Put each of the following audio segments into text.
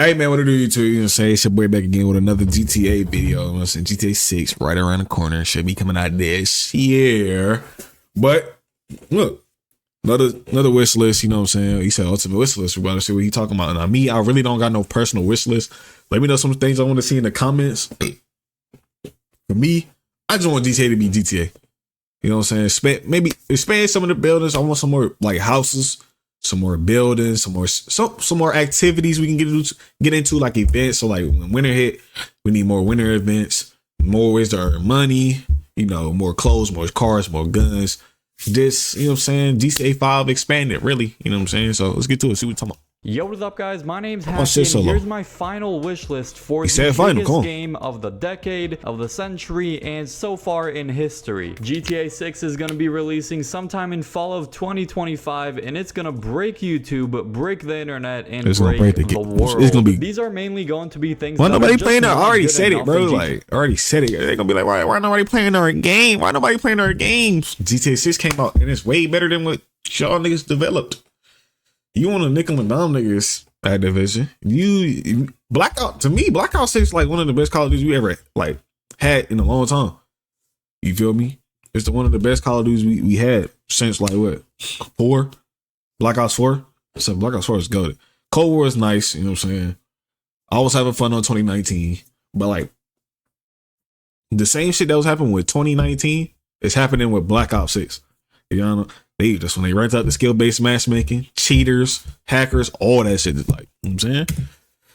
Hey man, what it do you two? You know what I'm saying? It's your boy back again with another GTA video. You know what I'm saying? GTA 6 right around the corner. Should be coming out this year. But look, another wish list, you know what I'm saying? He said ultimate wish list. We're about to see what he talking about. Now me, I really don't got no personal wish list. Let me know some things I want to see in the comments. For me, I just want GTA to be GTA. You know what I'm saying? Expand some of the buildings. I want some more like houses. Some more buildings, some more activities we can get into, like events. So like when winter hit, we need more winter events, more ways to earn money, you know, more clothes, more cars, more guns. Just, you know what I'm saying, GTA 5 expanded, really, you know what I'm saying? So let's get to it, see what we're talking about. Yo, what is up, guys? My name's Happy, and here's my final wish list for the biggest game of the decade, of the century, and so far in history. GTA 6 is going to be releasing sometime in fall of 2025, and it's going to break YouTube, break the internet, and break the world. It's gonna be, these are mainly going to be things why nobody playing that? I already said it, bro. Like, I already said it. They're going to be like, why nobody playing our game? Why nobody playing our games? GTA 6 came out, and it's way better than what y'all niggas developed. You want to nickel and dime niggas at division. Blackout, to me, Blackout 6 is like one of the best Call of Duties we ever like had in a long time. You feel me? It's one of the best Call of Duties we had since like what? 4? Black Ops 4? So Black Ops 4 is goated. Cold War is nice, you know what I'm saying? I was having fun on 2019, but like the same shit that was happening with 2019 is happening with Black Ops 6. You know, that's when they ramped up the skill-based matchmaking, cheaters, hackers, all that shit is like, you know what I'm saying?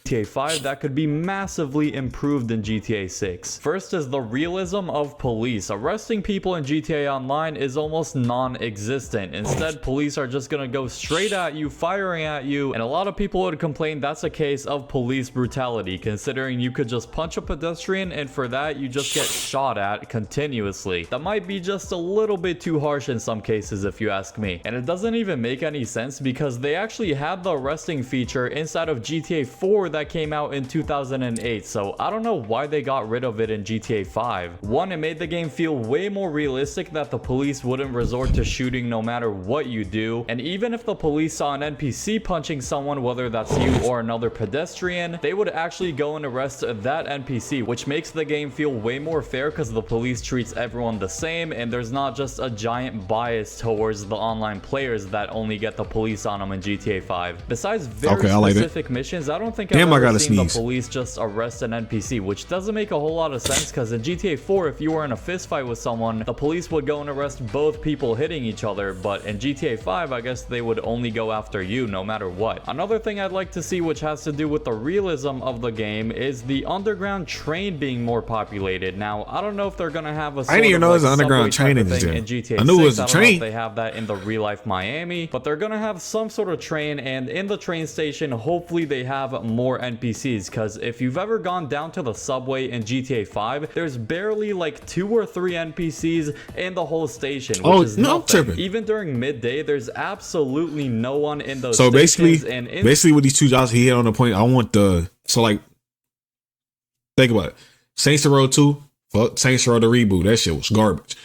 GTA 5 that could be massively improved in GTA 6. First is the realism of police. Arresting people in GTA Online is almost non-existent. Instead, police are just gonna go straight at you, firing at you, and a lot of people would complain that's a case of police brutality, considering you could just punch a pedestrian and for that you just get shot at continuously. That might be just a little bit too harsh in some cases if you ask me. And it doesn't even make any sense because they actually had the arresting feature inside of GTA 4 that came out in 2008, so I don't know why they got rid of it in GTA 5. One, it made the game feel way more realistic that the police wouldn't resort to shooting no matter what you do, and even if the police saw an NPC punching someone, whether that's you or another pedestrian, they would actually go and arrest that NPC, which makes the game feel way more fair because the police treats everyone the same and there's not just a giant bias towards the online players that only get the police on them in GTA 5. Besides very specific missions, I don't think I've ever seen the police just arrest an NPC, which doesn't make a whole lot of sense because in GTA 4, if you were in a fist fight with someone, the police would go and arrest both people hitting each other, but in GTA 5, I guess they would only go after you no matter what. Another thing I'd like to see, which has to do with the realism of the game, is the underground train being more populated. Now, I don't know if they're gonna have a I didn't even know there's an underground train in GTA 6. I knew it was a train. I don't know if they have that in the real life Miami, but they're gonna have some sort of train, and in the train station, hopefully they have more NPCs, because if you've ever gone down to the subway in GTA 5, there's barely like 2 or 3 NPCs in the whole station, which is nothing. Even during midday, there's absolutely no one in those stations. So basically with these two jobs, he hit on the point. I want like, think about it. Saints Row 2, fuck Saints Row the reboot. That shit was garbage.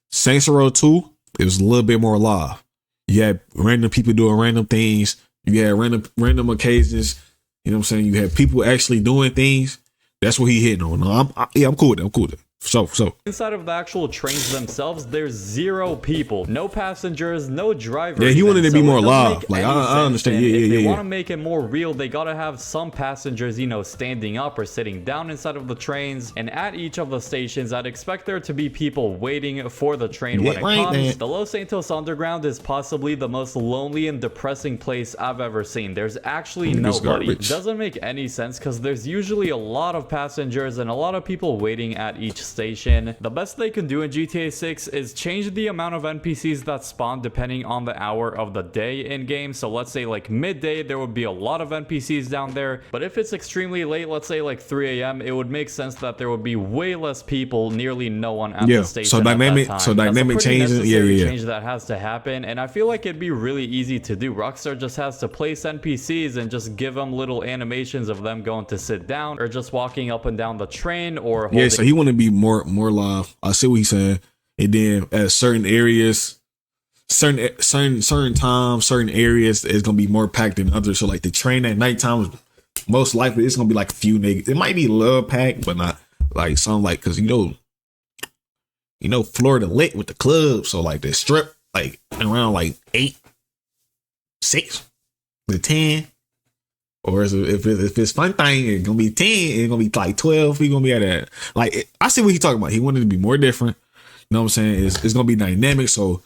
Saints Row 2, it was a little bit more live. You had random people doing random things. You had random occasions. You know what I'm saying? You have people actually doing things. That's what he hitting on. I'm cool with it. I'm cool with it. So inside of the actual trains themselves, there's 0 people, no passengers, no drivers. Yeah, he wanted to be more live. Like I understand. If they want to make it more real, they gotta have some passengers, you know, standing up or sitting down inside of the trains. And at each of the stations, I'd expect there to be people waiting for the train when it comes. Man. The Los Santos Underground is possibly the most lonely and depressing place I've ever seen. There's actually nobody. It doesn't make any sense because there's usually a lot of passengers and a lot of people waiting at each station. The best they can do in GTA 6 is change the amount of NPCs that spawn depending on the hour of the day in game. So let's say like midday, there would be a lot of NPCs down there, but if it's extremely late, let's say like 3 a.m., it would make sense that there would be way less people, nearly no one at the station. So dynamic changes, change that has to happen, and I feel like it'd be really easy to do. Rockstar just has to place NPCs and just give them little animations of them going to sit down or just walking up and down the train or so he want to be more live. I see what he's saying. And then at certain areas, certain times, certain areas is gonna be more packed than others. So like the train at nighttime most likely it's gonna be like a few niggas. It might be love pack, but not like some like because Florida lit with the club, so like the strip like around like 8, 6 to 10. Or if it's fun thing, it's gonna be 10. It's gonna be like 12. We gonna be at that. Like I see what he's talking about. He wanted to be more different. You know what I'm saying? It's gonna be dynamic. So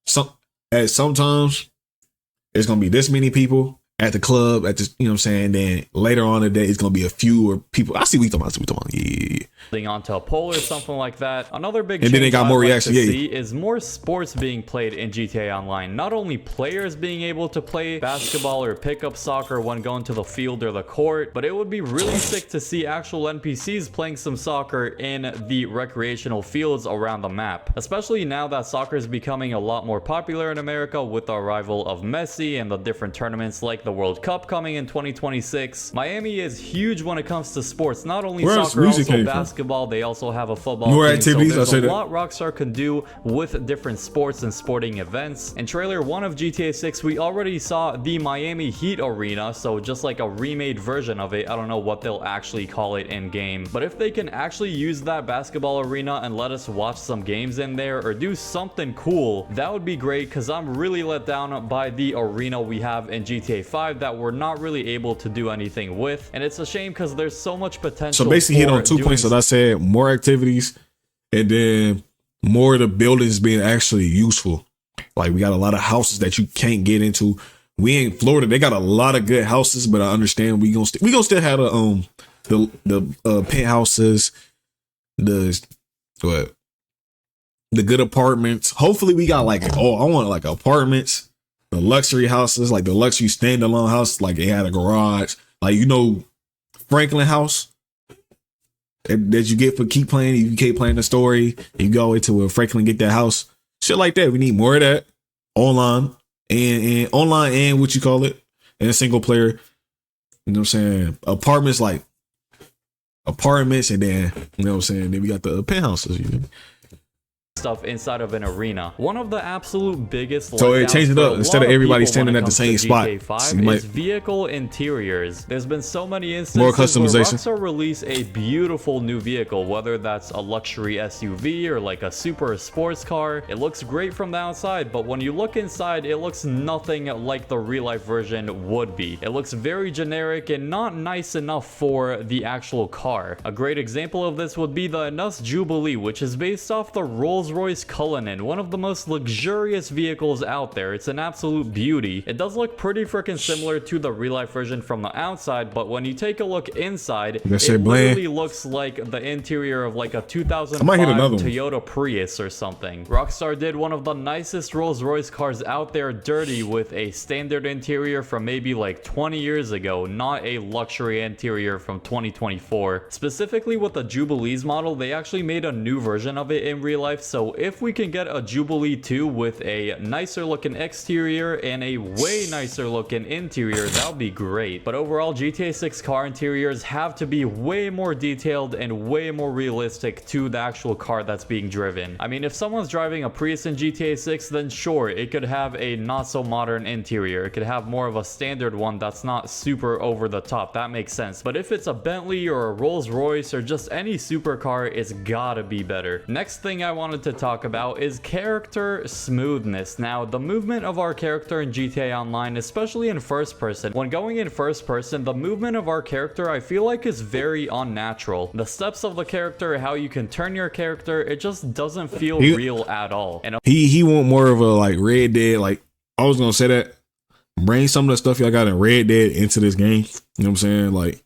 sometimes it's gonna be this many people at the club at this. You know what I'm saying? Then later on in the day, it's gonna be a fewer people. I see what he's talking about. Yeah. Onto a poll or something like that. Another big and change then they got more reaction. To see is more sports being played in GTA Online. Not only players being able to play basketball or pickup soccer when going to the field or the court, but it would be really sick to see actual NPCs playing some soccer in the recreational fields around the map. Especially now that soccer is becoming a lot more popular in America with the arrival of Messi and the different tournaments like the World Cup coming in 2026. Miami is huge when it comes to sports. Not only soccer, also basketball. They also have a football more team, activities. So there's a lot Rockstar can do with different sports and sporting events. In trailer 1 of GTA 6, we already saw the Miami Heat Arena, so just like a remade version of it. I don't know what they'll actually call it in game, but if they can actually use that basketball arena and let us watch some games in there or do something cool, that would be great, because I'm really let down by the arena we have in GTA 5 that we're not really able to do anything with, and it's a shame because there's so much potential. So basically hit on 2 points that I said: more activities and then more of the buildings being actually useful. Like we got a lot of houses that you can't get into. We ain't Florida. They got a lot of good houses, but I understand we gonna still have the penthouses, the good apartments. Hopefully we got like I want like apartments, the luxury houses, like the luxury standalone house, like it had a garage, like Franklin House. That you get for keep playing. You keep playing the story. You go into a Franklin, get that house. Shit like that. We need more of that online and online and what you call it and single player. You know what I'm saying? Apartments and then you know what I'm saying. Then we got the penthouses. You know? Stuff inside of an arena. One of the absolute biggest so it changed it up. Instead of everybody standing at the same spot, is vehicle interiors. There's been so many instances more customization. Where Rockstar release a beautiful new vehicle, whether that's a luxury SUV or like a super sports car. It looks great from the outside, but when you look inside, it looks nothing like the real life version would be. It looks very generic and not nice enough for the actual car. A great example of this would be the NUS Jubilee, which is based off the Rolls-Royce Cullinan, one of the most luxurious vehicles out there. It's an absolute beauty. It does look pretty freaking similar to the real life version from the outside, but when you take a look inside, it literally looks like the interior of like a 2005 Toyota Prius or something. Rockstar did one of the nicest Rolls-Royce cars out there dirty with a standard interior from maybe like 20 years ago, not a luxury interior from 2024. Specifically with the Jubilees model, they actually made a new version of it in real life, so if we can get a Jubilee 2 with a nicer looking exterior and a way nicer looking interior, that would be great. But overall, GTA 6 car interiors have to be way more detailed and way more realistic to the actual car that's being driven. I mean, if someone's driving a Prius in GTA 6, then sure, it could have a not so modern interior. It could have more of a standard one that's not super over the top. That makes sense. But if it's a Bentley or a Rolls-Royce or just any supercar, it's gotta be better. Next thing I wanted to talk about is character smoothness. Now, the movement of our character in GTA Online, especially in first person, when going in first person, the movement of our character I feel like is very unnatural. The steps of the character, how you can turn your character, it just doesn't feel real at all. And he want more of a like Red Dead, like I was gonna say that. Bring some of the stuff y'all got in Red Dead into this game. You know what I'm saying? Like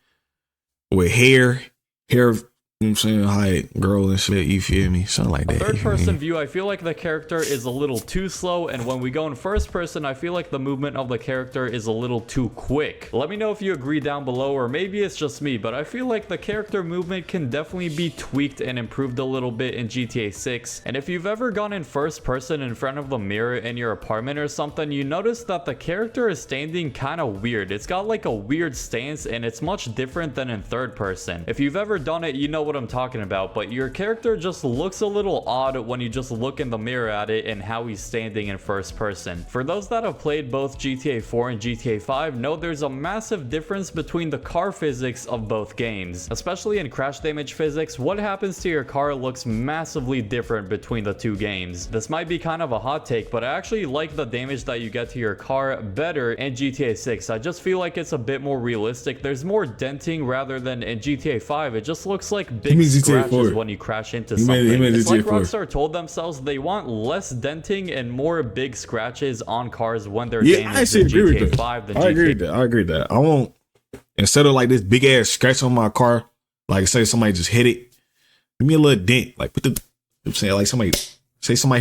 with hair, you know what I'm saying, height, girl and shit, you feel me? Something like that. Third person view, I feel like the character is a little too slow, and when we go in first person, I feel like the movement of the character is a little too quick. Let me know if you agree down below, or maybe it's just me, but I feel like the character movement can definitely be tweaked and improved a little bit in GTA 6. And if you've ever gone in first person in front of the mirror in your apartment or something, you notice that the character is standing kind of weird. It's got like a weird stance, and it's much different than in third person. If you've ever done it, you know what what I'm talking about, but your character just looks a little odd when you just look in the mirror at it and how he's standing in first person. For those that have played both GTA 4 and GTA 5, know there's a massive difference between the car physics of both games. Especially in crash damage physics, what happens to your car looks massively different between the two games. This might be kind of a hot take, but I actually like the damage that you get to your car better in GTA 6. I just feel like it's a bit more realistic. There's more denting rather than in GTA 5. It just looks like big scratches when you crash into something. It's like Rockstar told themselves they want less denting and more big scratches on cars when they're damaged in GTA 5 than GTA. I agree with that. I won't, instead of like this big ass scratch on my car, like say somebody just hit it, give me a little dent. Like put the, I'm saying, like somebody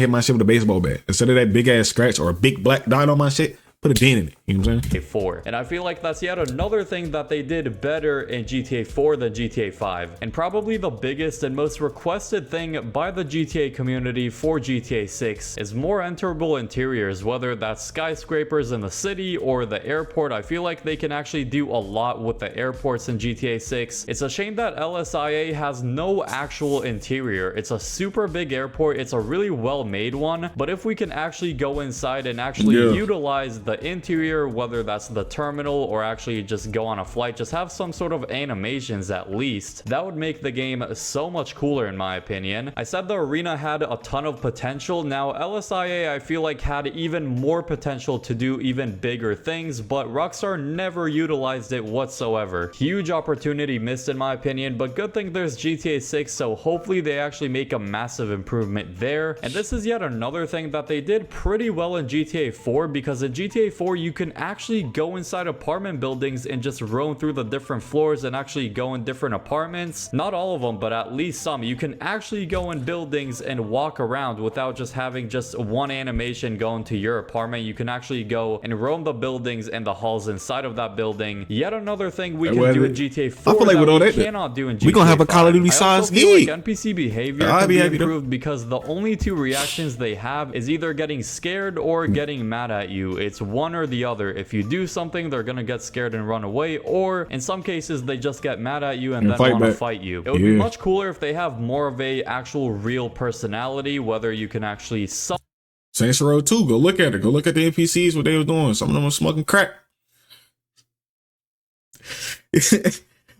hit my shit with a baseball bat. Instead of that big ass scratch or a big black dot on my shit, put a dent in it. You know what I'm saying? GTA 4. And I feel like that's yet another thing that they did better in GTA 4 than GTA 5. And probably the biggest and most requested thing by the GTA community for GTA 6 is more enterable interiors, whether that's skyscrapers in the city or the airport. I feel like they can actually do a lot with the airports in GTA 6. It's a shame that LSIA has no actual interior. It's a super big airport. It's a really well made one. But if we can actually go inside and actually utilize the interior, whether that's the terminal or actually just go on a flight, just have some sort of animations at least, that would make the game so much cooler in my opinion. I said the arena had a ton of potential. Now LSIA I feel like had even more potential to do even bigger things, but Rockstar never utilized it whatsoever. Huge opportunity missed in my opinion, but good thing there's GTA 6, so hopefully they actually make a massive improvement there. And this is yet another thing that they did pretty well in GTA 4, because in GTA 4 you can actually go inside apartment buildings and just roam through the different floors and actually go in different apartments. Not all of them, but at least some. You can actually go in buildings and walk around without just having just one animation going to your apartment. You can actually go and roam the buildings and the halls inside of that building. Yet another thing we can do in GTA 4 I feel like that with all we that cannot do in GTA 5. We're gonna have a Call of Duty size gig. Like NPC behavior can be improved, because the only two reactions they have is either getting scared or getting mad at you. It's one or the other. If you do something, they're gonna get scared and run away, or in some cases they just get mad at you and then want to fight you. It would be much cooler if they have more of a actual real personality, whether you can actually Saints Row 2, go look at it. Go look at the NPCs, what they were doing. Some of them were smoking crack.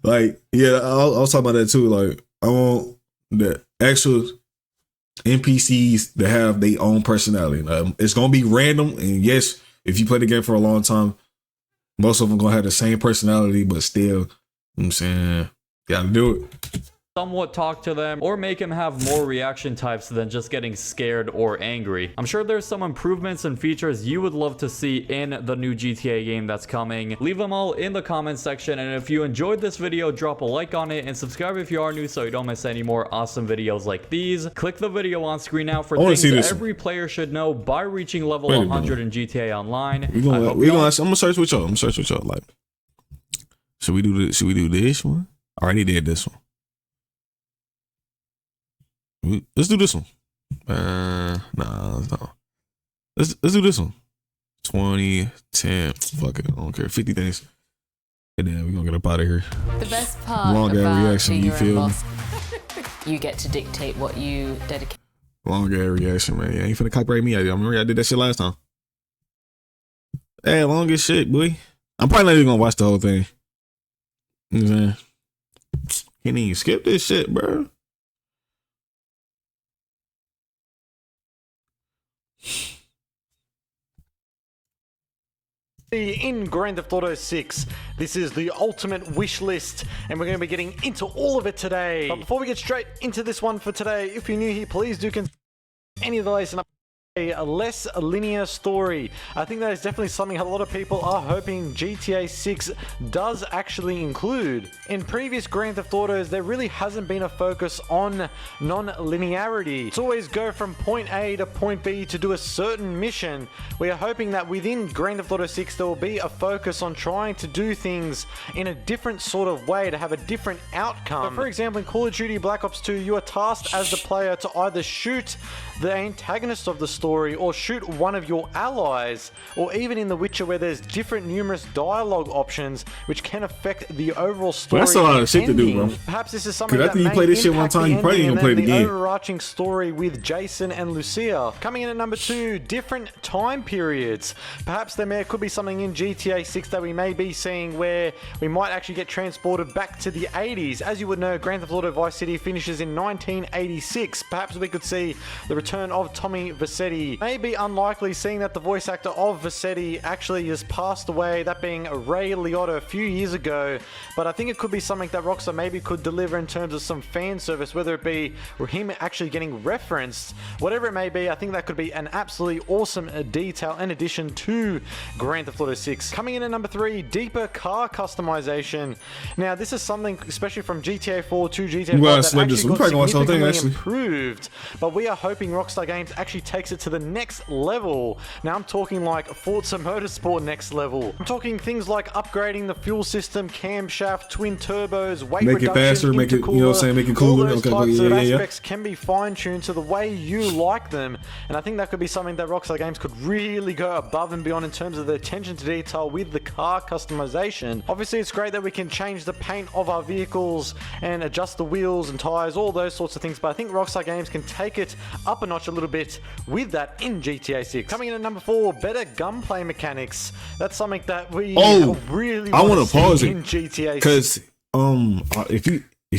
Like, yeah, I was talking about that too. Like, I want the actual NPCs to have their own personality. It's gonna be random, and yes, if you play the game for a long time, most of them gonna have the same personality, but still, you know what I'm saying, gotta do it. somewhat talk to them or make him have more reaction types than just getting scared or angry. I'm sure there's some improvements and features you would love to see in the new GTA game that's coming. Leave them all in the comment section, and if you enjoyed this video, drop a like on it and subscribe if you are new so you don't miss any more awesome videos like these. Click the video on screen now for things every player should know by reaching level 100 in GTA Online. I'm gonna search with y'all. Like, should we do this one? I already did this one. Let's do this one. No. Let's do this one. 20, 10, fuck it. I don't care. 50 things. And then we're gonna get up out of here. The best part long about reaction, being you your feel own boss, you get to dictate what you dedicate. Long ass reaction, man. You ain't finna copyright me. I remember I did that shit last time. Hey, long as shit, boy. I'm probably not even gonna watch the whole thing. You know what I'm saying? Can't even skip this shit, bro. In Grand Theft Auto 6, this is the ultimate wish list, and we're going to be getting into all of it today. But before we get straight into this one for today, if you're new here, please do consider any of the latest a less linear story. I think that is definitely something a lot of people are hoping GTA 6 does actually include. In previous Grand Theft Autos, there really hasn't been a focus on non-linearity. It's always go from point A to point B to do a certain mission. We are hoping that within Grand Theft Auto 6 there will be a focus on trying to do things in a different sort of way to have a different outcome. So for example, in Call of Duty Black Ops 2, you are tasked as the player to either shoot the antagonist of the story story, or shoot one of your allies, or even in The Witcher where there's different numerous dialogue options which can affect the overall story. But that's a lot of shit to do, bro. Perhaps this is something Because that after you may play this shit one impact time, the you probably ain't ending gonna play it and then again. the overarching story with Jason and Lucia. Coming in at number 2, different time periods. Perhaps could be something in GTA 6 that we may be seeing where we might actually get transported back to the 80s. As you would know, Grand Theft Auto Vice City finishes in 1986. Perhaps we could see the return of Tommy Vercetti. May be unlikely, seeing that the voice actor of Vercetti actually has passed away, that being Ray Liotta a few years ago. But I think it could be something that Rockstar maybe could deliver in terms of some fan service, whether it be him actually getting referenced, whatever it may be. I think that could be an absolutely awesome detail and addition to Grand Theft Auto 6. Coming in at number 3, deeper car customization. Now, this is something, especially from GTA 4 to GTA 5, that actually got significantly improved. But we are hoping Rockstar Games actually takes it to the next level. Now, I'm talking like Forza Motorsport next level. I'm talking things like upgrading the fuel system, camshaft, twin turbos, weight reduction, make it faster, make it, you know what I'm saying, make it cooler. All those types of aspects can be fine-tuned to the way you like them. And I think that could be something that Rockstar Games could really go above and beyond in terms of the attention to detail with the car customization. Obviously, it's great that we can change the paint of our vehicles and adjust the wheels and tires, all those sorts of things, but I think Rockstar Games can take it up a notch a little bit with that in GTA 6. Coming in at number 4, better gunplay mechanics. That's something that we really want to pause in GTA 6. Because if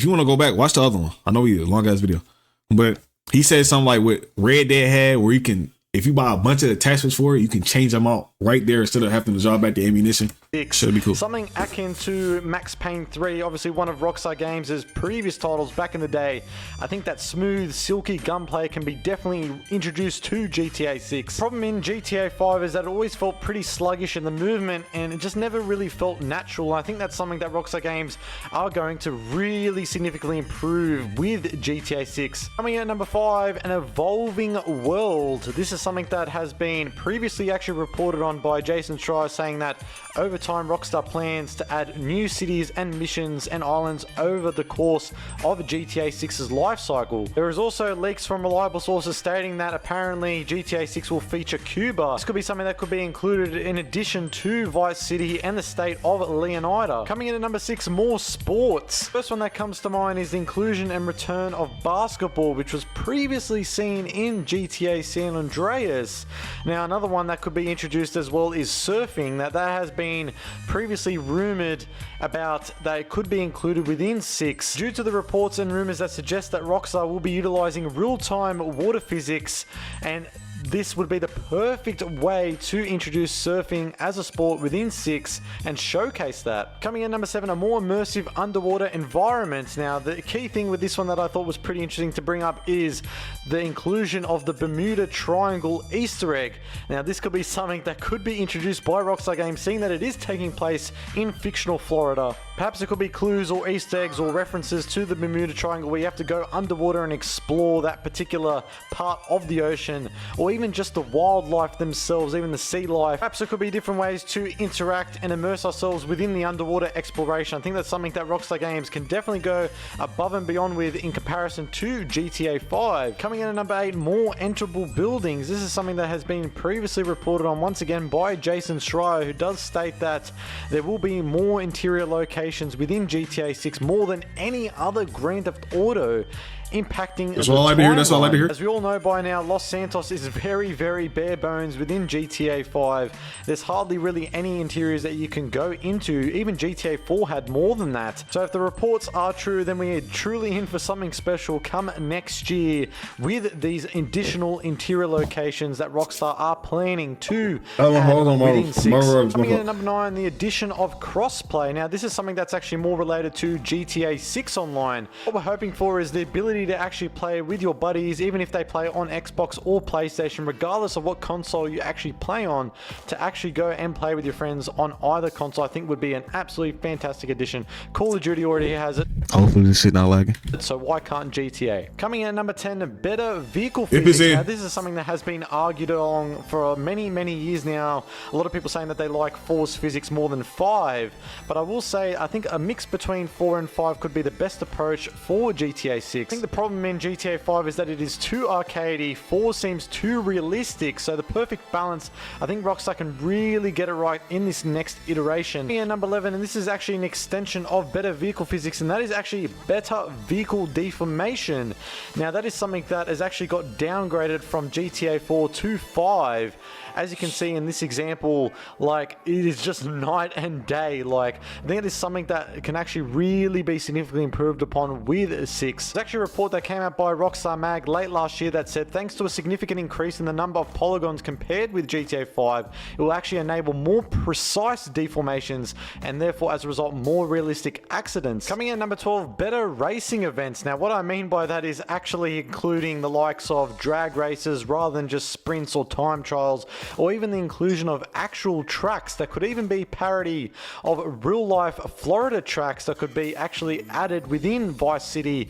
you want to go back, watch the other one. I know we a long ass video, but he said something like what Red Dead had, where you can, if you buy a bunch of attachments for it, you can change them out right there instead of having to drop back the ammunition. Should be cool. Something akin to Max Payne 3, obviously one of Rockstar Games' previous titles back in the day. I think that smooth, silky gunplay can be definitely introduced to GTA 6. Problem in GTA 5 is that it always felt pretty sluggish in the movement, and it just never really felt natural. I think that's something that Rockstar Games are going to really significantly improve with GTA 6. Coming in at number 5, an evolving world. This is something that has been previously actually reported on by Jason Schreier, saying that over time Rockstar plans to add new cities and missions and islands over the course of GTA 6's life cycle. There is also leaks from reliable sources stating that apparently GTA 6 will feature Cuba. This could be something that could be included in addition to Vice City and the state of Leonida. Coming in at number 6, more sports. First one that comes to mind is the inclusion and return of basketball, which was previously seen in GTA San Andreas. Now, another one that could be introduced as well is surfing. That has been previously rumored about that it could be included within 6 due to the reports and rumors that suggest that Rockstar will be utilizing real-time water physics, and this would be the perfect way to introduce surfing as a sport within 6 and showcase that. Coming in number 7, a more immersive underwater environment. Now, the key thing with this one that I thought was pretty interesting to bring up is the inclusion of the Bermuda Triangle Easter egg. Now, this could be something that could be introduced by Rockstar Games, seeing that it is taking place in fictional Florida. Perhaps it could be clues or Easter eggs or references to the Bermuda Triangle where you have to go underwater and explore that particular part of the ocean, or even just the wildlife themselves, even the sea life. Perhaps it could be different ways to interact and immerse ourselves within the underwater exploration. I think that's something that Rockstar Games can definitely go above and beyond with in comparison to GTA 5. Coming in at number 8, more enterable buildings. This is something that has been previously reported on once again by Jason Schreier, who does state that there will be more interior locations within GTA 6, more than any other Grand Theft Auto, impacting that's all I like to hear. That's all I like to hear. As we all know by now, Los Santos is very, very bare bones within GTA 5. There's hardly really any interiors that you can go into. Even GTA 4 had more than that. So if the reports are true, then we are truly in for something special come next year with these additional interior locations that Rockstar are planning to add within 6. Coming in at number 9, the addition of crossplay. Now, this is something that's actually more related to GTA 6 Online. What we're hoping for is the ability to actually play with your buddies, even if they play on Xbox or PlayStation, regardless of what console you actually play on, to actually go and play with your friends on either console. I think would be an absolutely fantastic addition. Call of Duty already has it. Hopefully this shit not lagging. So why can't GTA? Coming in at number 10, better vehicle physics. Now, this is something that has been argued along for many years now. A lot of people saying that they like Force physics more than 5, but I will say I think a mix between 4 and 5 could be the best approach for GTA 6. I think the problem in GTA 5 is that it is too arcadey, 4 seems too realistic, so the perfect balance, I think Rockstar can really get it right in this next iteration. And number 11, and this is actually an extension of better vehicle physics, and that is actually better vehicle deformation. Now that is something that has actually got downgraded from GTA 4 to 5. As you can see in this example, like, it is just night and day. Like, I think it is something that can actually really be significantly improved upon with 6. There's actually a report that came out by Rockstar Mag late last year that said thanks to a significant increase in the number of polygons compared with GTA 5, it will actually enable more precise deformations and therefore as a result more realistic accidents. Coming in at number 12, better racing events. Now what I mean by that is actually including the likes of drag races rather than just sprints or time trials, or even the inclusion of actual tracks that could even be parody of real life Florida tracks that could be actually added within Vice City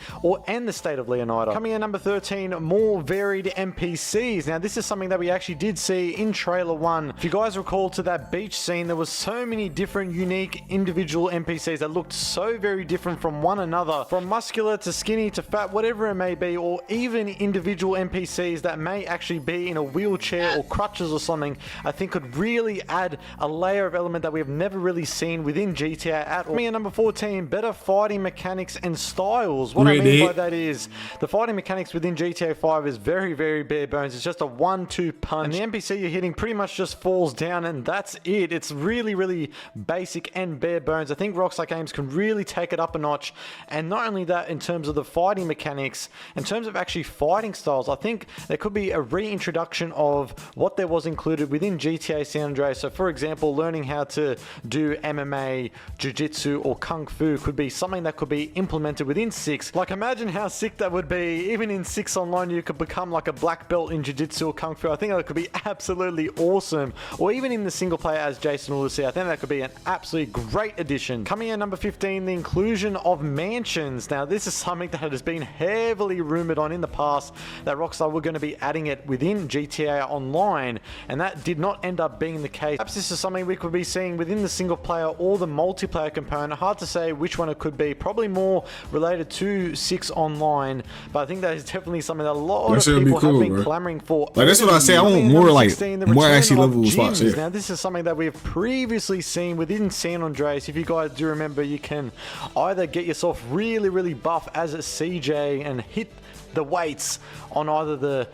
and the state of Leonida. Coming in number 13, more varied NPCs. Now this is something that we actually did see in trailer 1. If you guys recall to that beach scene, there was so many different unique individual NPCs that looked so very different from one another, from muscular to skinny to fat, whatever it may be, or even individual NPCs that may actually be in a wheelchair or crutches or something, I think could really add a layer of element that we have never really seen within GTA at all. Me at number 14, better fighting mechanics and styles. What I mean by that is the fighting mechanics within GTA 5 is very, very bare bones. It's just a 1-2 punch, and the NPC you're hitting pretty much just falls down and that's it. It's really, really basic and bare bones. I think Rockstar Games can really take it up a notch, and not only that, in terms of the fighting mechanics, in terms of actually fighting styles, I think there could be a reintroduction of what there was included within GTA San Andreas. So for example, learning how to do MMA, Jiu-Jitsu or Kung Fu could be something that could be implemented within 6. Like, imagine how sick that would be. Even in 6 online, you could become like a black belt in Jiu-Jitsu or Kung Fu. I think that could be absolutely awesome. Or even in the single player as Jason Lucy, I think that could be an absolutely great addition. Coming in at number 15, the inclusion of mansions. Now this is something that has been heavily rumored on in the past, that Rockstar were going to be adding it within GTA Online, and that did not end up being the case. Perhaps this is something we could be seeing within the single player or the multiplayer component. Hard to say which one it could be. Probably more related to 6 online, but I think that is definitely something that a lot of people have been clamoring for. Like, that's what I say. I want more, like, more actually level spots here. Now this is something that we've previously seen within San Andreas. If you guys do remember, you can either get yourself really, really buff as a CJ and hit the weights on either the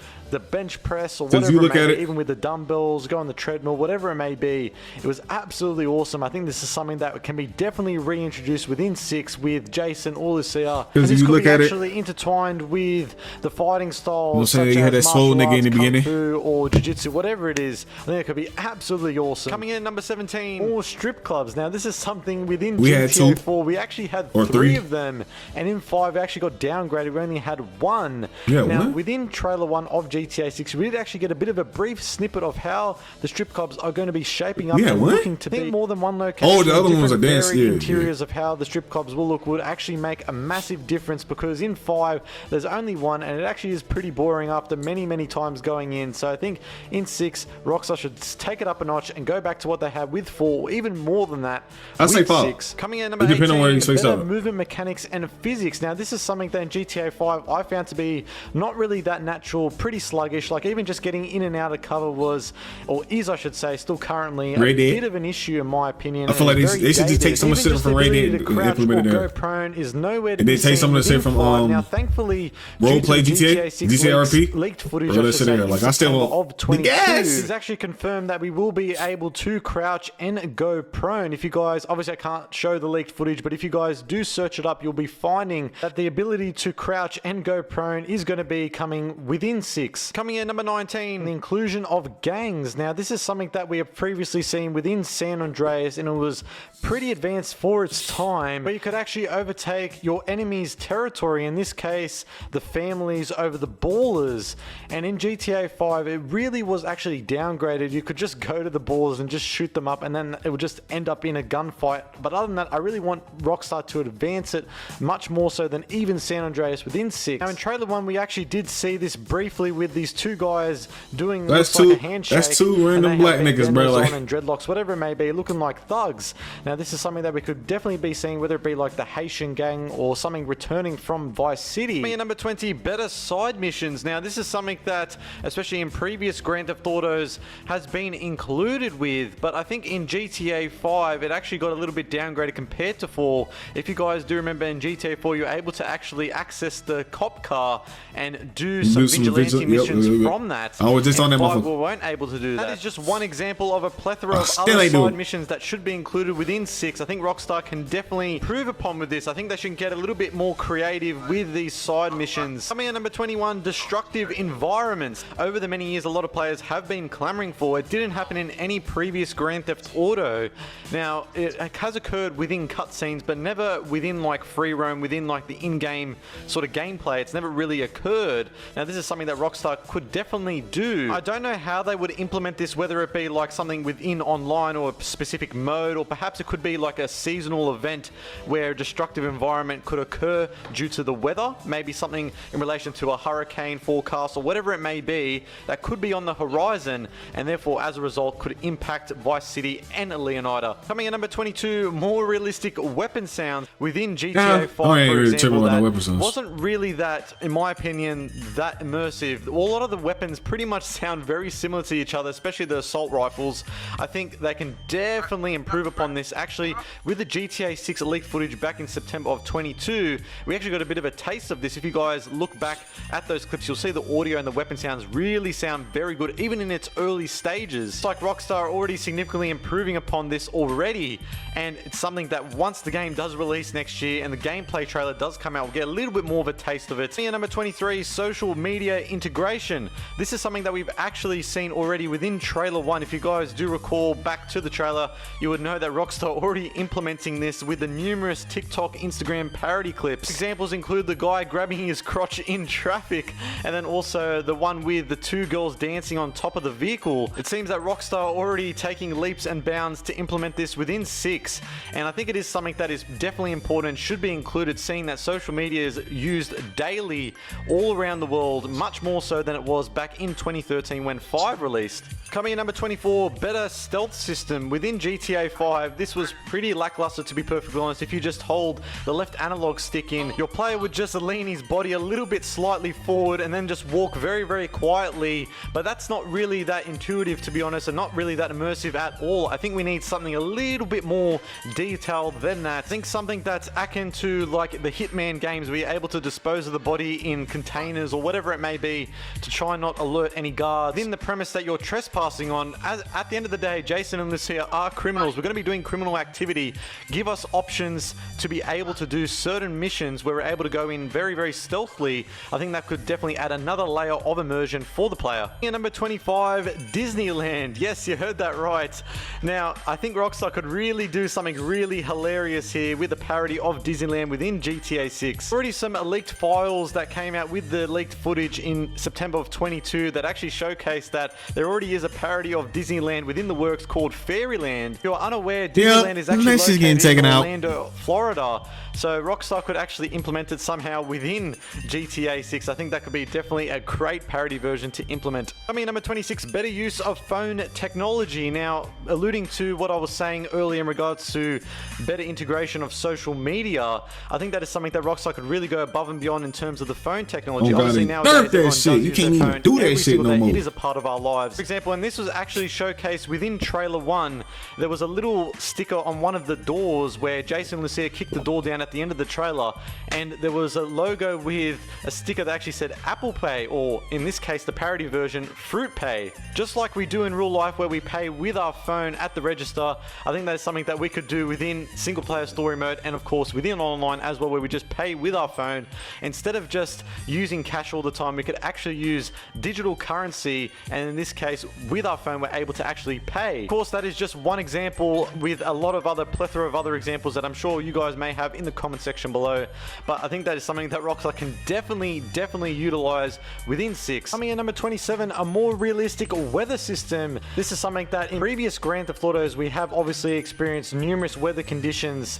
bench press or whatever it may be, even with the dumbbells, go on the treadmill, whatever it may be. It was absolutely awesome. I think this is something that can be definitely reintroduced within 6 with Jason or Lucia. Because if you look at it, actually intertwined with the fighting styles, such you had that slow nigga in the beginning, or jiu-jitsu, whatever it is. I think it could be absolutely awesome. Coming in at number 17, more strip clubs. Now this is something within GTA 4. We actually had 3 of them, and in 5 we actually got downgraded. We only had 1. Now within trailer 1 of GTA 6, we did actually get a bit of a brief snippet of how the strip clubs are going to be shaping up and looking to be more than one location. Oh, the other ones are dance. Interiors of how the strip clubs will look would actually make a massive difference, because in 5 there's only 1, and it actually is pretty boring after many times going in. So I think in 6 Rockstar should take it up a notch and go back to what they had with 4, or even more than that. I'd say 5. 6. Coming in number 18, better movement mechanics and physics. Now this is something that in GTA 5 I found to be not really that natural, pretty sluggish. Like, even just getting in and out of cover was, or is I should say, still currently a bit of an issue in my opinion. I feel like they should just take some of the shit from Ray Dead and implement it there. Go prone is nowhere to and be they take some of the shit from now thankfully roleplay GTA RP leaked footage like I still of 22 is actually confirmed that we will be able to crouch and go prone. If you guys, obviously I can't show the leaked footage, but if you guys do search it up, you'll be finding that the ability to crouch and go prone is going to be coming within 6. Coming in number 19, the inclusion of gangs. Now this is something that we have previously seen within San Andreas, and it was pretty advanced for its time, but you could actually overtake your enemy's territory, in this case the families over the ballers. And in GTA 5 it really was actually downgraded. You could just go to the ballers and just shoot them up, and then it would just end up in a gunfight. But other than that, I really want Rockstar to advance it much more so than even San Andreas within 6. Now in trailer 1 we actually did see this briefly with these 2 guys doing like a handshake. That's 2 random black niggas, bro. Like, and dreadlocks, whatever it may be, looking like thugs. Now, this is something that we could definitely be seeing, whether it be like the Haitian gang or something returning from Vice City. Coming in number 20, better side missions. Now, this is something that, especially in previous Grand Theft Autos, has been included with, but I think in GTA 5, it actually got a little bit downgraded compared to 4. If you guys do remember, in GTA 4, you're able to actually access the cop car and do some vigilante missions from that. Oh, just on them. We weren't able to do that. That is just one example of a plethora of other side missions that should be included within 6. I think Rockstar can definitely improve upon with this. I think they should get a little bit more creative with these side missions. Coming in number 21, destructive environments. Over the many years, a lot of players have been clamoring for. It didn't happen in any previous Grand Theft Auto. Now, it has occurred within cutscenes, but never within like free roam, within like the in-game sort of gameplay. It's never really occurred. Now, this is something that Rockstar could definitely do. I don't know how they would implement this, whether it be like something within online or a specific mode, or perhaps it could be like a seasonal event where a destructive environment could occur due to the weather, maybe something in relation to a hurricane forecast or whatever it may be that could be on the horizon, and therefore as a result could impact Vice City and Leonida. Coming in number 22, more realistic weapon sounds within GTA 5, for example, that wasn't really that, in my opinion, that immersive. A lot of the weapons pretty much sound very similar to each other, especially the assault rifles. I think they can definitely improve upon this. Actually, with the GTA 6 leaked footage back in September of 22, we actually got a bit of a taste of this. If you guys look back at those clips, you'll see the audio and the weapon sounds really sound very good, even in its early stages. It's like Rockstar are already significantly improving upon this already, and it's something that once the game does release next year and the gameplay trailer does come out, we'll get a little bit more of a taste of it. Number 23, social media integration. This is something that we've actually seen already within trailer 1. If you guys do recall back to the trailer, you would know that Rockstar already implementing this with the numerous TikTok, Instagram parody clips. Examples include the guy grabbing his crotch in traffic, and then also the one with the 2 girls dancing on top of the vehicle. It seems that Rockstar are already taking leaps and bounds to implement this within 6, and I think it is something that is definitely important and should be included, seeing that social media is used daily all around the world, much more so than it was back in 2013 when 5 released. Coming in number 24, better stealth system. Within GTA 5, this was pretty lackluster, to be perfectly honest. If you just hold the left analog stick in, your player would just lean his body a little bit slightly forward and then just walk very, very quietly. But that's not really that intuitive, to be honest, and not really that immersive at all. I think we need something a little bit more detailed than that. I think something that's akin to like the Hitman games, where you're able to dispose of the body in containers or whatever it may be to try and not alert any guards. Within the premise that you're trespassing on, at the end of the day, Jason and Lucia are criminals. We're going to be doing criminal activity. Give us options to be able to do certain missions where we're able to go in very, very stealthily. I think that could definitely add another layer of immersion for the player. And number 25, Disneyland. Yes, you heard that right. Now, I think Rockstar could really do something really hilarious here with the parody of Disneyland within GTA 6. Already some leaked files that came out with the leaked footage in September of 22 that actually showcased that there already is a parody of Disneyland within the works called Fairyland. If you're unaware, Disneyland is actually located in Orlando, Florida. So Rockstar could actually implement it somehow within GTA 6. I think that could be definitely a great parody version to implement. Coming in number 26, better use of phone technology. Now, alluding to what I was saying earlier in regards to better integration of social media, I think that is something that Rockstar could really go above and beyond in terms of the phone technology. Obviously, nowadays, that shit. You can't even do that shit no more. It is a part of our lives. For example, and this was actually showcased within trailer 1, there was a little sticker on one of the doors where Jason and Lucia kicked the door down at the end of the trailer, and there was a logo with a sticker that actually said Apple Pay, or in this case, the parody version, Fruit Pay. Just like we do in real life where we pay with our phone at the register, I think that is something that we could do within single player story mode, and of course within online as well, where we just pay with our phone. Instead of just using cash all the time, we could actually use digital currency, and in this case, with our phone, we're able to actually pay. Of course, that is just one example with a lot of other plethora of other examples that I'm sure you guys may have in the comment section below, but I think that is something that Rockstar can definitely utilize within 6. Coming in number 27, a more realistic weather system. This is something that in previous Grand Theft Autos we have obviously experienced numerous weather conditions,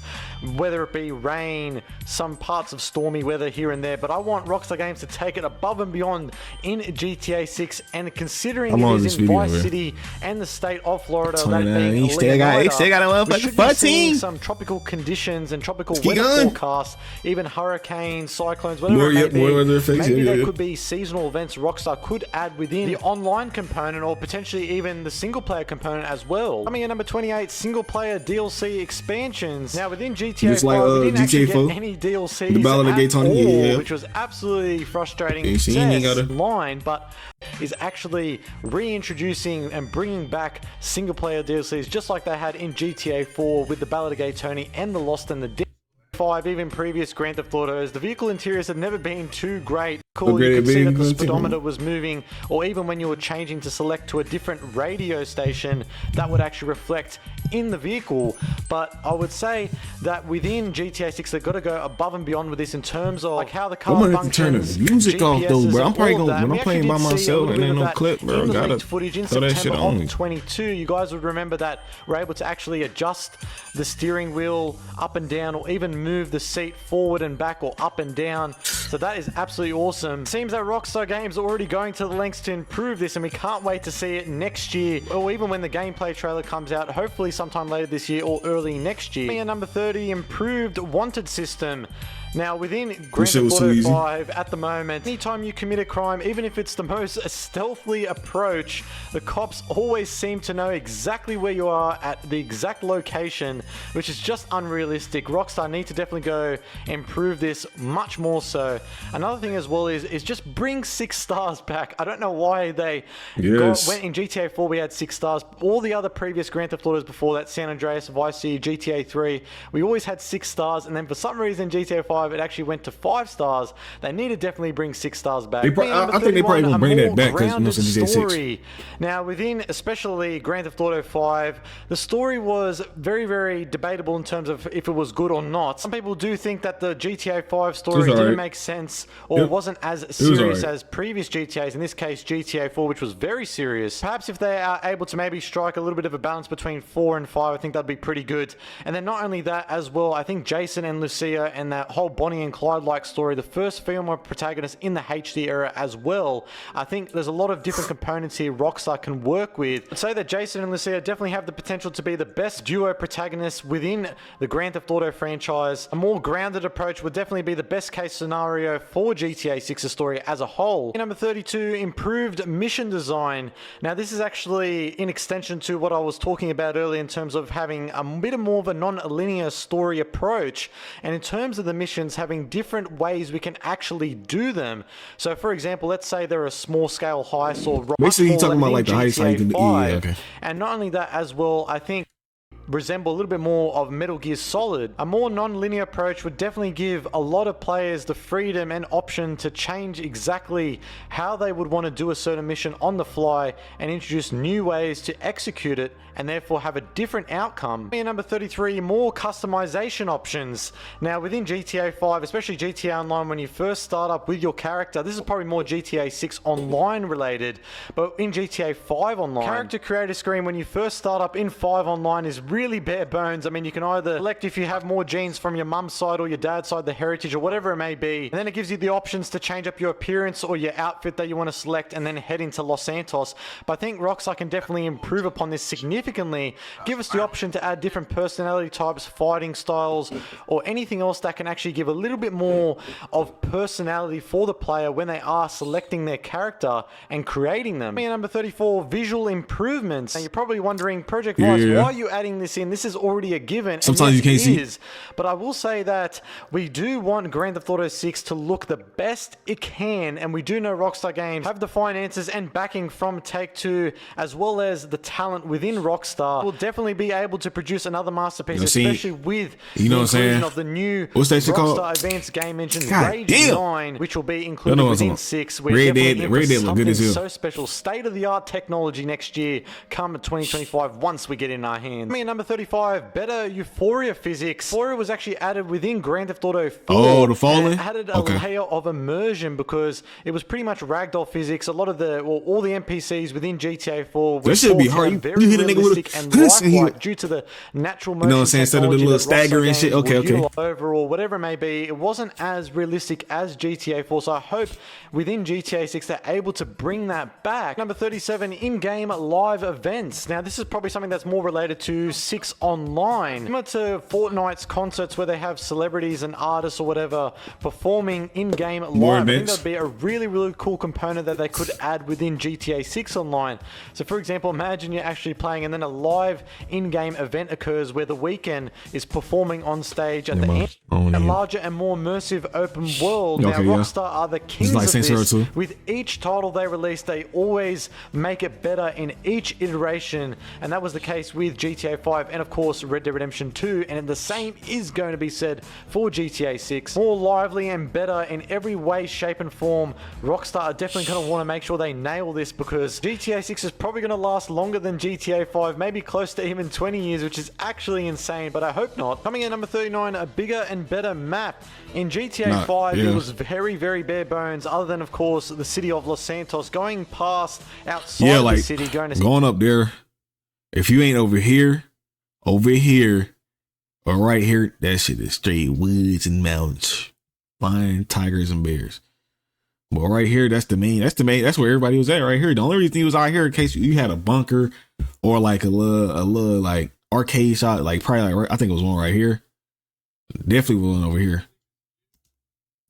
whether it be rain, some parts of stormy weather here and there, but I want Rockstar Games to take it above and beyond in GTA 6, and considering it is in over. City and the state of Florida. 29. He still got a motherfucking 14. Some tropical conditions and tropical Keep weather going. forecasts, even hurricanes, cyclones, whatever it may be. More weather effects. Maybe there could be seasonal events Rockstar could add within the online component, or potentially even the single player component as well. Coming in number 28, single player DLC expansions. Now within GTA 5, we didn't actually get any DLCs the Ballad of at all, Daytona, which was absolutely frustrating. Line, but is actually reintroducing and bringing back single player DLCs just like they had in GTA 4 with the Ballad of Gay Tony and the Lost and the Dead. 5, even previous Grand Theft Autos, the vehicle interiors have never been too great. Cool, you could see that the speedometer was moving, or even when you were changing to select to a different radio station, that would actually reflect in the vehicle. But I would say that within GTA 6, they've got to go above and beyond with this in terms of like how the car functions. I'm gonna turn the music off though, bro. I'm probably gonna, when I'm playing by myself and ain't no clip, bro, I gotta footage in throw that shit September on. of 22, you guys would remember that we're able to actually adjust the steering wheel up and down, or even move the seat forward and back or up and down. So that is absolutely awesome. Seems that Rockstar Games are already going to the lengths to improve this, and we can't wait to see it next year, or even when the gameplay trailer comes out, hopefully sometime later this year or early next year. Number 30, improved wanted system. Now, within Grand Theft Auto 5, at the moment, anytime you commit a crime, even if it's the most stealthily approach, the cops always seem to know exactly where you are at the exact location, which is just unrealistic. Rockstar need to definitely go improve this much more so. Another thing as well is just bring 6 stars back. I don't know why they went in GTA 4, we had 6 stars. All the other previous Grand Theft Autos before that, San Andreas, Vice City, GTA 3, we always had 6 stars, and then for some reason GTA 5, it actually went to 5 stars. They need to definitely bring 6 stars back. I think they probably gonna bring that back because most of GTA 6. Now, within especially Grand Theft Auto 5, the story was very, very debatable in terms of if it was good or not. Some people do think that the GTA 5 story didn't make sense, or wasn't as serious as previous GTAs, in this case GTA 4, which was very serious. Perhaps if they are able to maybe strike a little bit of a balance between 4 and 5, I think that'd be pretty good. And then not only that as well, I think Jason and Lucia and that whole Bonnie and Clyde-like story, the first female protagonist in the HD era as well. I think there's a lot of different components here Rockstar can work with. I'd say that Jason and Lucia definitely have the potential to be the best duo protagonists within the Grand Theft Auto franchise. A more grounded approach would definitely be the best case scenario for GTA 6's story as a whole. Number 32, improved mission design. Now, this is actually in extension to what I was talking about earlier in terms of having a bit more of a non-linear story approach, and in terms of the missions having different ways we can actually do them. So for example, let's say they're a small scale heist, or basically you're talking about like the heist, how you can do. And not only that as well, I think resemble a little bit more of Metal Gear Solid. A more non-linear approach would definitely give a lot of players the freedom and option to change exactly how they would want to do a certain mission on the fly, and introduce new ways to execute it, and therefore have a different outcome. And number 33, more customization options. Now within GTA 5, especially GTA Online, when you first start up with your character, this is probably more GTA 6 Online related, but in GTA 5 Online, character creator screen when you first start up in 5 Online is really bare bones. I mean, you can either select if you have more genes from your mum's side or your dad's side, the heritage or whatever it may be, and then it gives you the options to change up your appearance or your outfit that you want to select, and then head into Los Santos. But I think Rockstar can definitely improve upon this significantly. Give us the option to add different personality types, fighting styles, or anything else that can actually give a little bit more of personality for the player when they are selecting their character and creating them. And number 34, visual improvements. Now you're probably wondering, Project Vice, why are you adding this in? This is already a given. Sometimes you can't see. But I will say that we do want Grand Theft Auto 6 to look the best it can, and we do know Rockstar Games have the finances and backing from Take-Two, as well as the talent within Rockstar. Will definitely be able to produce another masterpiece, especially with the inclusion of the new Rockstar Advanced Game Engine Rage 9, which will be included within 6. We're definitely in for something so special, state-of-the-art technology next year, come 2025, once we get in our hands. number 35, better euphoria physics. Euphoria was actually added within Grand Theft Auto 4. Oh, the falling? And it added a layer of immersion because it was pretty much ragdoll physics. A lot of all the NPCs within GTA 4 that should be hard. very you hit a nigga realistic with and lifelike due to the natural motion. You know what I'm saying? Instead of the little stagger and shit. Okay. Overall, whatever it may be, it wasn't as realistic as GTA 4. So I hope within GTA 6 they're able to bring that back. Number 37, in-game live events. Now this is probably something that's more related to 6 Online. Similar to Fortnite's concerts where they have celebrities and artists or whatever performing in-game live. I think that would be a really, really cool component that they could add within GTA 6 Online. So for example, imagine you're actually playing and then a live in-game event occurs where The Weeknd is performing on stage at the end. A larger and more immersive open world. Now Rockstar are the kings of this. With each title they release, they always make it better in each iteration, and that was the case with GTA 5 and of course Red Dead Redemption 2, and the same is going to be said for GTA 6. More lively and better in every way, shape and form. Rockstar are definitely going to want to make sure they nail this because GTA 6 is probably going to last longer than GTA 5, maybe close to even 20 years, which is actually insane, but I hope not. Coming in number 39, a bigger and better map. In GTA 5, it was very, very bare bones, other than, of course, the city of Los Santos. Going past outside of the city, going up there, if you ain't over here, or right here, that shit is straight woods and mountains, lion, tigers, and bears. But right here, that's where everybody was at right here. The only reason he was out here in case you had a bunker or like a little like arcade shot, like probably like, I think it was one right here. Definitely one over here.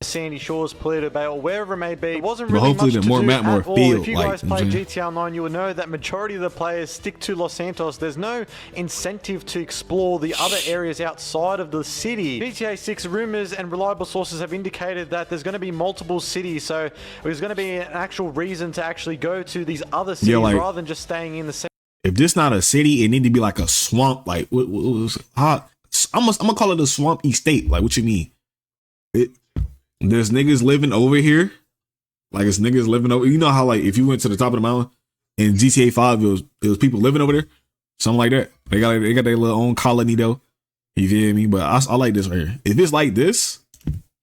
Sandy Shores, Paleto Bay, or wherever it may be. It wasn't really much to more do map, more at all. field, If you guys play GTA Online, you will know that majority of the players stick to Los Santos. There's no incentive to explore the other areas outside of the city. GTA 6 rumors and reliable sources have indicated that there's going to be multiple cities, so there's going to be an actual reason to actually go to these other cities rather than just staying in the same. If this not a city, it need to be like a swamp. Like what was hot? I'm gonna call it a swampy state. Like what you mean? There's niggas living over here. Like it's niggas living over. You know how like if you went to the top of the mountain in GTA 5, it was people living over there, something like that. They got their little own colony though. You feel me? But I like this right here. If it's like this,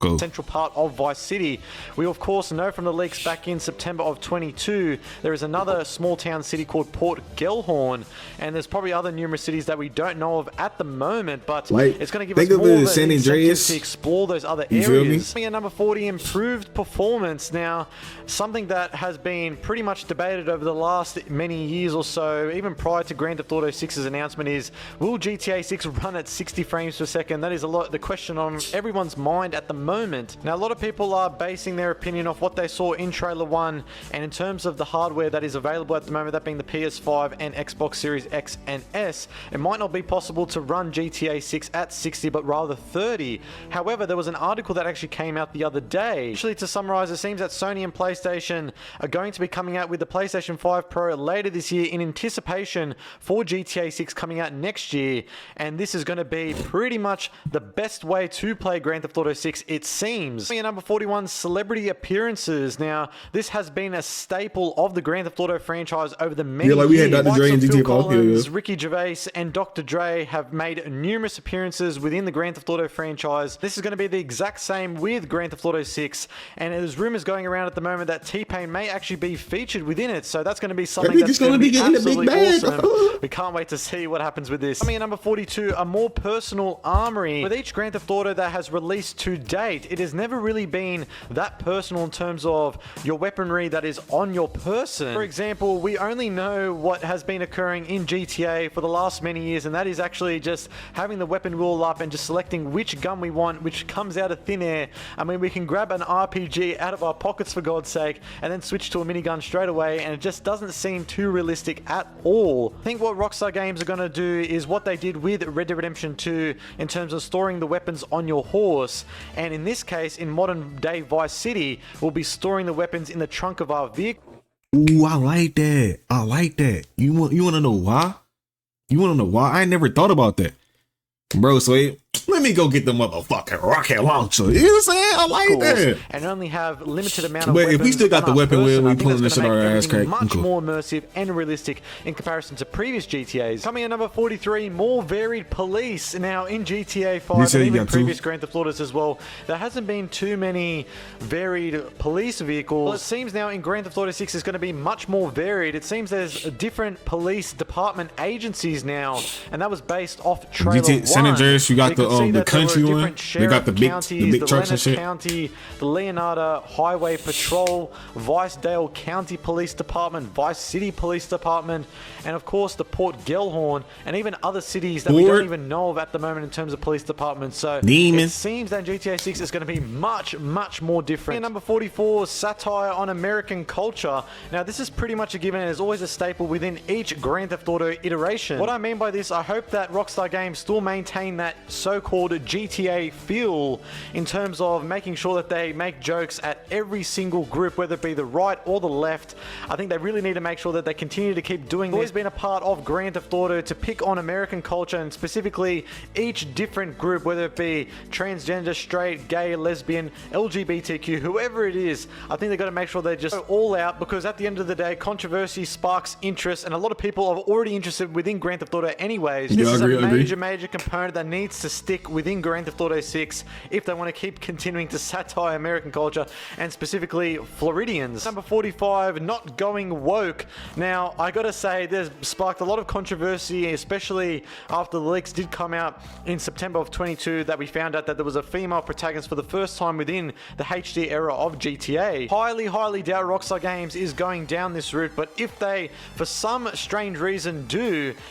go. Central part of Vice City. We of course know from the leaks back in September of 22, there is another small town city called Port Gellhorn, and there's probably other numerous cities that we don't know of at the moment, but like, it's going to give us more of an incentive to explore those other areas. At number 40, improved performance. Now, something that has been pretty much debated over the last many years or so, even prior to Grand Theft Auto 6's announcement, is will GTA 6 run at 60 frames per second? That is the question on everyone's mind at the moment. Now, a lot of people are basing their opinion off what they saw in Trailer 1, and in terms of the hardware that is available at the moment, that being the PS5 and Xbox Series X and S, it might not be possible to run GTA 6 at 60, but rather 30. However, there was an article that actually came out the other day. Actually, to summarize, it seems that Sony and PlayStation are going to be coming out with the PlayStation 5 Pro later this year in anticipation for GTA 6 coming out next year, and this is going to be pretty much the best way to play Grand Theft Auto 6, it seems. Number 41, celebrity appearances. Now, this has been a staple of the Grand Theft Auto franchise over the many years. We had Dr. Dre and Phil GTA Collins, Ricky Gervais, and Dr. Dre have made numerous appearances within the Grand Theft Auto franchise. This is going to be the exact same with Grand Theft Auto 6, and there's rumors going around at the moment that T-Pain may actually be featured within it, so that's going to be something that's going to be absolutely awesome. We can't wait to see what happens with this. Coming in number 42, a more personal armory. With each Grand Theft Auto that has released to date, it has never really been that personal in terms of your weaponry that is on your person. For example, we only know what has been occurring in GTA for the last many years, and that is actually just having the weapon wheel up and just selecting which gun we want, which comes out of thin air. I mean, we can grab an RPG out of our pockets for God's sake and then switch to a minigun straight away, and it just doesn't seem too realistic at all. I think what Rockstar Games are going to do is what they did with Red Dead Redemption 2 in terms of storing the weapons on your horse, and in this case, in modern day Vice City, we'll be storing the weapons in the trunk of our vehicle. Ooh, I like that. I like that. You want to know why? You want to know why? I never thought about that. Bro, so let me go get the motherfucking rocket launcher. You know what I'm saying? I like that. And only have limited amount of But weapons. If we still got the weapon wheel, we pulling this shit on our ass crack. much more immersive and realistic in comparison to previous GTAs. Coming in number 43, more varied police. Now in GTA 5 and even previous Grand Theft Autos as well, there hasn't been too many varied police vehicles. Well, it seems now in Grand Theft Auto 6 is going to be much more varied. It seems there's different police department agencies now, and that was based off trailer GTA San Andreas, you got the country one. They got the big trucks and shit. County, the Leonardo Highway Patrol, Vicedale County Police Department, Vice City Police Department, and of course the Port Gellhorn, and even other cities that we don't even know of at the moment in terms of police departments. So it seems that GTA 6 is going to be much more different. Number 44, satire on American culture. Now this is pretty much a given and is always a staple within each Grand Theft Auto iteration. What I mean by this, I hope that Rockstar Games still maintain that so-called GTA feel in terms of making sure that they make jokes at every single group, whether it be the right or the left. I think they really need to make sure that they continue to keep doing this. It's always been a part of Grand Theft Auto to pick on American culture, and specifically each different group, whether it be transgender, straight, gay, lesbian, LGBTQ, whoever it is. I think they've got to make sure they just go all out, because at the end of the day, controversy sparks interest, and a lot of people are already interested within Grand Theft Auto anyways. This is a major component that needs to stick within Grand Theft Auto 6 if they want to keep continuing to satire American culture, and specifically Floridians. Number 45, not going woke. Now, I gotta say, there's sparked a lot of controversy, especially after the leaks did come out in September of 22, that we found out that there was a female protagonist for the first time within the HD era of GTA. Highly doubt Rockstar Games is going down this route, but if they, for some strange reason,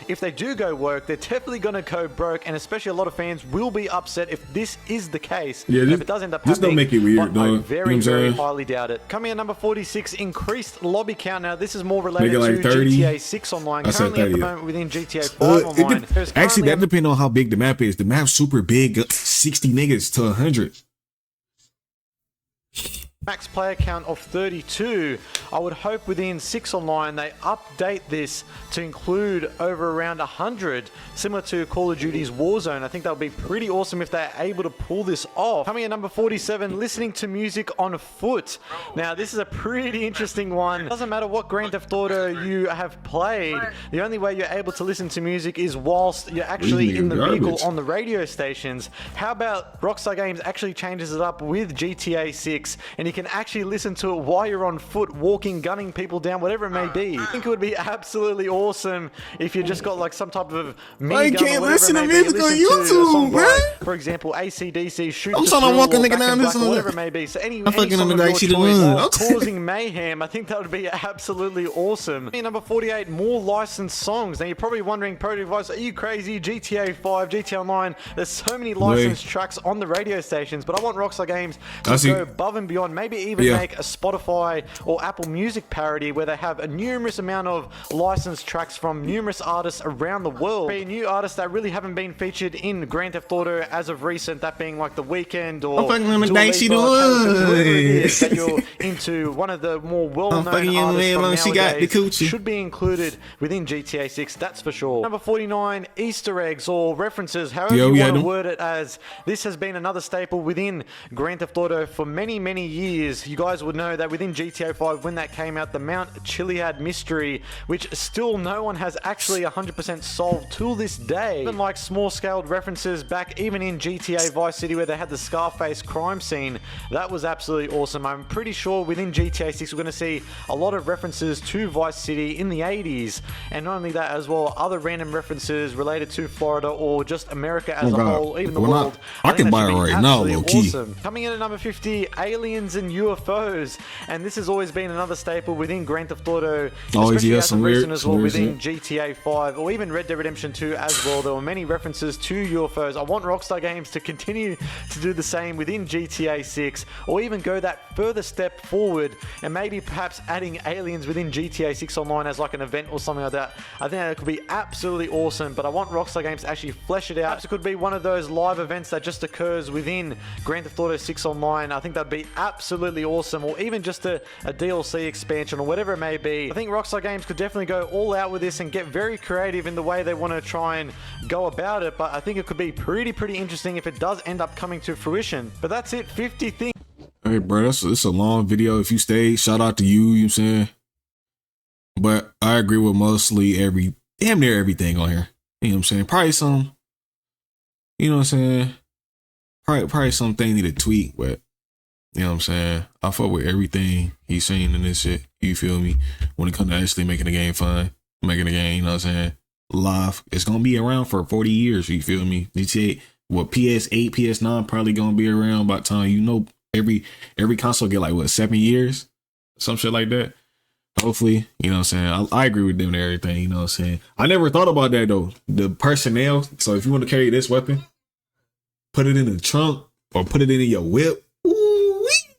if they do go woke, they're definitely gonna go broke, and especially a lot of fans will be upset if this is the case. Yeah, if it does end up happening, don't make it weird, though. I very highly doubt it. Coming in number 46, increased lobby count. Now this is more related to GTA 6 online. Currently at the moment within GTA 5 online. Actually, that depends on how big the map is. The map's super big, 60 niggas to 100. Max player count of 32. I would hope within 6 online they update this to include over around 100, similar to Call of Duty's Warzone. I think that would be pretty awesome if they're able to pull this off. Coming in number 47, listening to music on foot. Now this is a pretty interesting one. It doesn't matter what Grand Theft Auto you have played, the only way you're able to listen to music is whilst you're actually in the vehicle on the radio stations. How about Rockstar Games actually changes it up with GTA 6, and you can actually listen to it while you're on foot, walking, gunning people down, whatever it may be. I think it would be absolutely awesome if you just got like some type of mini gun. I can't listen to music on YouTube, man. For example, AC/DC, shoot. I'm trying to walk a nigga down this one, whatever it may be. So any song of your choice, causing mayhem, I think that would be absolutely awesome. Number 48, more licensed songs. Now you're probably wondering, Pro Device, are you crazy? GTA 5, GTA Online, there's so many licensed tracks on the radio stations, but I want Rockstar Games to go above and beyond, maybe even make a Spotify or Apple Music parody where they have a numerous amount of licensed tracks from numerous artists around the world. Be new artists that really haven't been featured in Grand Theft Auto as of recent, that being like The Weeknd or whoever it is that you're into, one of the more well-known artists from nowadays should be included within GTA 6, that's for sure. Number 49, Easter eggs or references, however you want to word it, as this has been another staple within Grand Theft Auto for many years. You guys would know that within GTA 5, when that came out, the Mount Chiliad mystery, which still no one has actually 100% solved till this day. Even like small-scaled references back even in GTA Vice City where they had the Scarface crime scene, that was absolutely awesome. I'm pretty sure within GTA 6 we're going to see a lot of references to Vice City in the 80s, and not only that as well, other random references related to Florida or just America as a whole, even the world. I can buy it right now, low-key. Awesome. Coming in at number 50, aliens and UFOs, and this has always been another staple within Grand Theft Auto, especially as of recent as well within GTA 5 or even Red Dead Redemption 2 as well. There were many references to UFOs. I want Rockstar Games to continue to do the same within GTA 6, or even go that further step forward and maybe perhaps adding aliens within GTA 6 Online as like an event or something like that. I think that could be absolutely awesome, but I want Rockstar Games to actually flesh it out. Perhaps it could be one of those live events that just occurs within Grand Theft Auto 6 Online. I think that'd be absolutely absolutely awesome, or even just a DLC expansion or whatever it may be. I think Rockstar Games could definitely go all out with this and get very creative in the way they want to try and go about it, but I think it could be pretty interesting if it does end up coming to fruition. But that's it, 50 things. Hey, bro, it's a long video. If you stayed, shout out to you, you know what I'm saying? But I agree with mostly damn near everything on here. You know what I'm saying? Probably some, you know what I'm saying? Probably something need to tweak, but you know what I'm saying? I fuck with everything he's saying in this shit. You feel me? When it comes to actually making the game fun, making the game, you know what I'm saying? Live. It's gonna be around for 40 years, you feel me? GTA, PS8, PS9 probably gonna be around by the time, you know, every console get like, what, 7 years? Some shit like that. Hopefully, you know what I'm saying? I agree with them and everything, you know what I'm saying? I never thought about that though. The personnel. So if you want to carry this weapon, put it in the trunk or put it in your whip. Ooh-wee.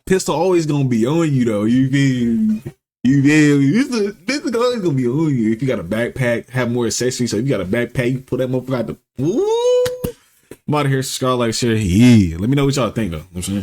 Pistol always gonna be on you though. You feel? This is always gonna be on you. If you got a backpack, have more accessories. So if you got a backpack, you put that motherfucker out the. Ooh. I'm out of here. Subscribe, like, share. Yeah. Let me know what y'all think though. You know what I'm saying?